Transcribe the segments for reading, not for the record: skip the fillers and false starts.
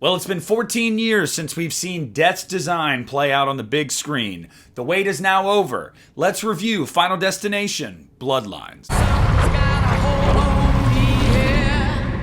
Well, it's been 14 years since we've seen Death's design play out on the big screen. The wait is now over. Let's review Final Destination: Bloodlines.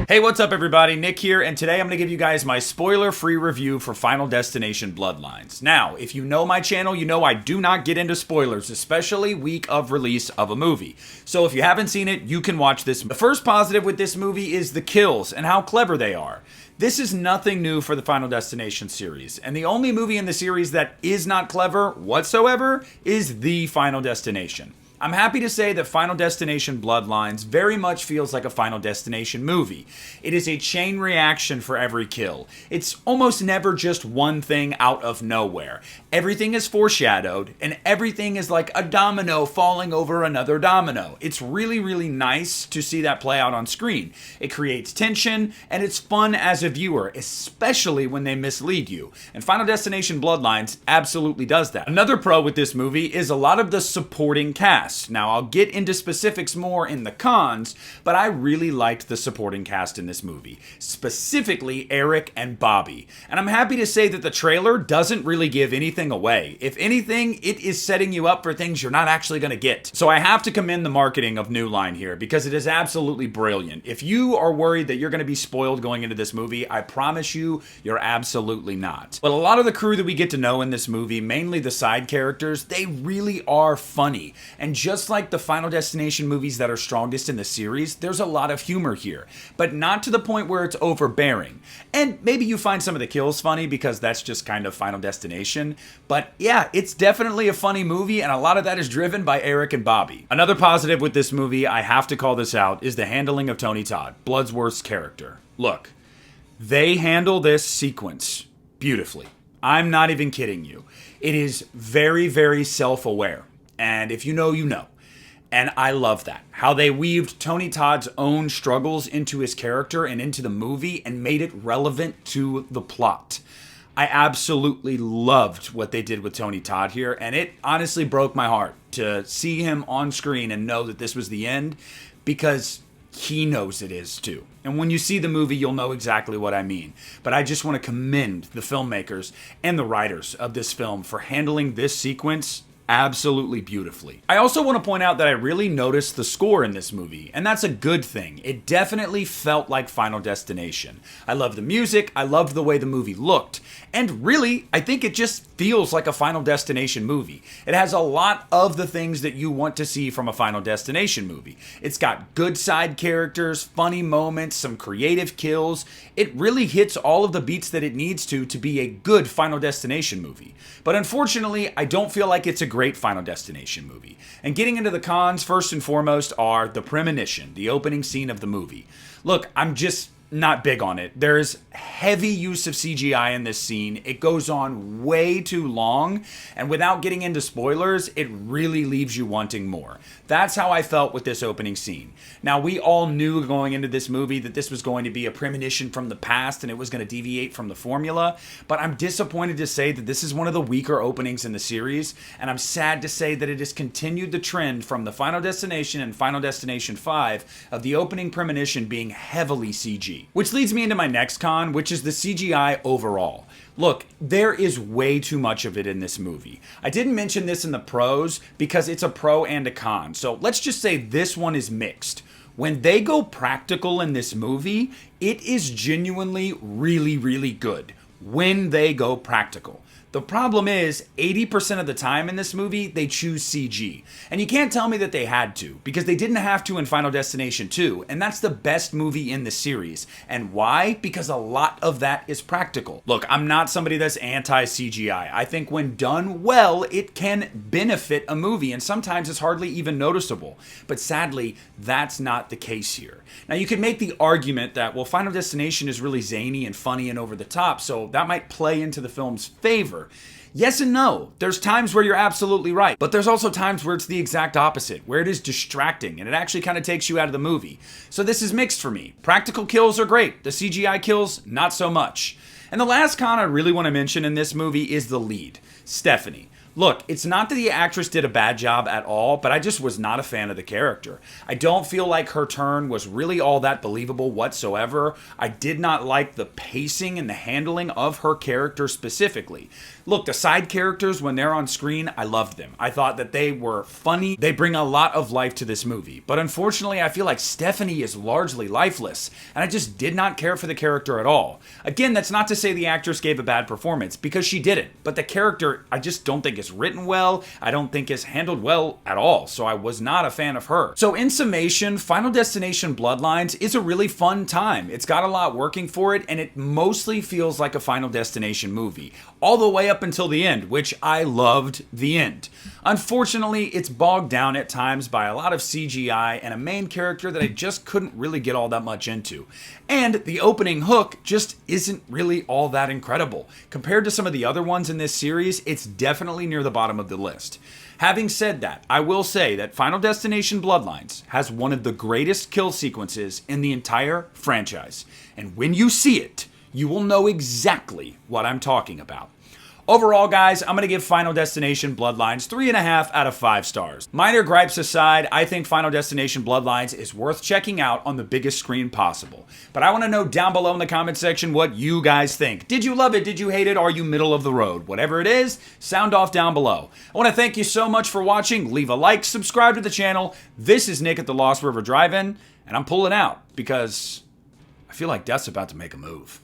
Hey, what's up everybody? Nick here, and today I'm going to give you guys my spoiler-free review for Final Destination: Bloodlines. Now, if you know my channel, you know I do not get into spoilers, especially week of release of a movie. So if you haven't seen it, you can watch this. The first positive with this movie is the kills and how clever they are. This is nothing new for the Final Destination series, and the only movie in the series that is not clever whatsoever is The Final Destination. I'm happy to say that Final Destination: Bloodlines very much feels like a Final Destination movie. It is a chain reaction for every kill. It's almost never just one thing out of nowhere. Everything is foreshadowed, and everything is like a domino falling over another domino. It's really, really nice to see that play out on screen. It creates tension, and it's fun as a viewer, especially when they mislead you. And Final Destination: Bloodlines absolutely does that. Another pro with this movie is a lot of the supporting cast. Now, I'll get into specifics more in the cons, but I really liked the supporting cast in this movie, specifically Eric and Bobby. And I'm happy to say that the trailer doesn't really give anything away. If anything, it is setting you up for things you're not actually going to get. So I have to commend the marketing of New Line here, because it is absolutely brilliant. If you are worried that you're going to be spoiled going into this movie, I promise you, you're absolutely not. But a lot of the crew that we get to know in this movie, mainly the side characters, they really are funny. And just like the Final Destination movies that are strongest in the series, there's a lot of humor here, but not to the point where it's overbearing. And maybe you find some of the kills funny because that's just kind of Final Destination, but yeah, it's definitely a funny movie, and a lot of that is driven by Eric and Bobby. Another positive with this movie, I have to call this out, is the handling of Tony Todd, Bloodsworth's character. Look, they handle this sequence beautifully. I'm not even kidding you. It is very, very self-aware. And if you know, you know. And I love that. How they weaved Tony Todd's own struggles into his character and into the movie and made it relevant to the plot. I absolutely loved what they did with Tony Todd here, and it honestly broke my heart to see him on screen and know that this was the end, because he knows it is too. And when you see the movie, you'll know exactly what I mean. But I just want to commend the filmmakers and the writers of this film for handling this sequence absolutely beautifully. I also want to point out that I really noticed the score in this movie, and that's a good thing. It definitely felt like Final Destination. I love the music, I loved the way the movie looked, and really, I think it just feels like a Final Destination movie. It has a lot of the things that you want to see from a Final Destination movie. It's got good side characters, funny moments, some creative kills. It really hits all of the beats that it needs to be a good Final Destination movie. But unfortunately, I don't feel like it's a great Final Destination movie. And getting into the cons, first and foremost, are the premonition, the opening scene of the movie. Look, I'm just not big on it. There's heavy use of CGI in this scene. It goes on way too long, and without getting into spoilers, it really leaves you wanting more. That's how I felt with this opening scene. Now, we all knew going into this movie that this was going to be a premonition from the past and it was going to deviate from the formula, but I'm disappointed to say that this is one of the weaker openings in the series, and I'm sad to say that it has continued the trend from the Final Destination and Final Destination 5 of the opening premonition being heavily CG. Which leads me into my next con, which is the CGI overall. Look, there is way too much of it in this movie. I didn't mention this in the pros because it's a pro and a con, so let's just say this one is mixed. When they go practical in this movie, it is genuinely really, really good when they go practical. The problem is, 80% of the time in this movie, they choose CG. And you can't tell me that they had to, because they didn't have to in Final Destination 2, and that's the best movie in the series. And why? Because a lot of that is practical. Look, I'm not somebody that's anti-CGI. I think when done well, it can benefit a movie, and sometimes it's hardly even noticeable. But sadly, that's not the case here. Now, you could make the argument that, well, Final Destination is really zany and funny and over the top, so that might play into the film's favor. Yes and no. There's times where you're absolutely right, but there's also times where it's the exact opposite, where it is distracting and it actually kind of takes you out of the movie. So this is mixed for me. Practical kills are great. The CGI kills, not so much. And the last con I really want to mention in this movie is the lead, Stephanie. Look, it's not that the actress did a bad job at all, but I just was not a fan of the character. I don't feel like her turn was really all that believable whatsoever. I did not like the pacing and the handling of her character specifically. Look, the side characters, when they're on screen, I loved them. I thought that they were funny. They bring a lot of life to this movie. But unfortunately, I feel like Stephanie is largely lifeless, and I just did not care for the character at all. Again, that's not to say the actress gave a bad performance, because she didn't. But the character, I just don't think is written well. I don't think is handled well at all. So I was not a fan of her. So in summation, Final Destination Bloodlines is a really fun time. It's got a lot working for it, and it mostly feels like a Final Destination movie. All the way up until the end, which I loved the end. Unfortunately, it's bogged down at times by a lot of CGI and a main character that I just couldn't really get all that much into. And the opening hook just isn't really all that incredible. Compared to some of the other ones in this series, it's definitely near the bottom of the list. Having said that, I will say that Final Destination Bloodlines has one of the greatest kill sequences in the entire franchise. And when you see it, you will know exactly what I'm talking about. Overall, guys, I'm going to give Final Destination Bloodlines 3.5 out of 5 stars. Minor gripes aside, I think Final Destination Bloodlines is worth checking out on the biggest screen possible. But I want to know down below in the comment section what you guys think. Did you love it? Did you hate it? Are you middle of the road? Whatever it is, sound off down below. I want to thank you so much for watching. Leave a like, subscribe to the channel. This is Nick at the Lost River Drive-In, and I'm pulling out because I feel like Death's about to make a move.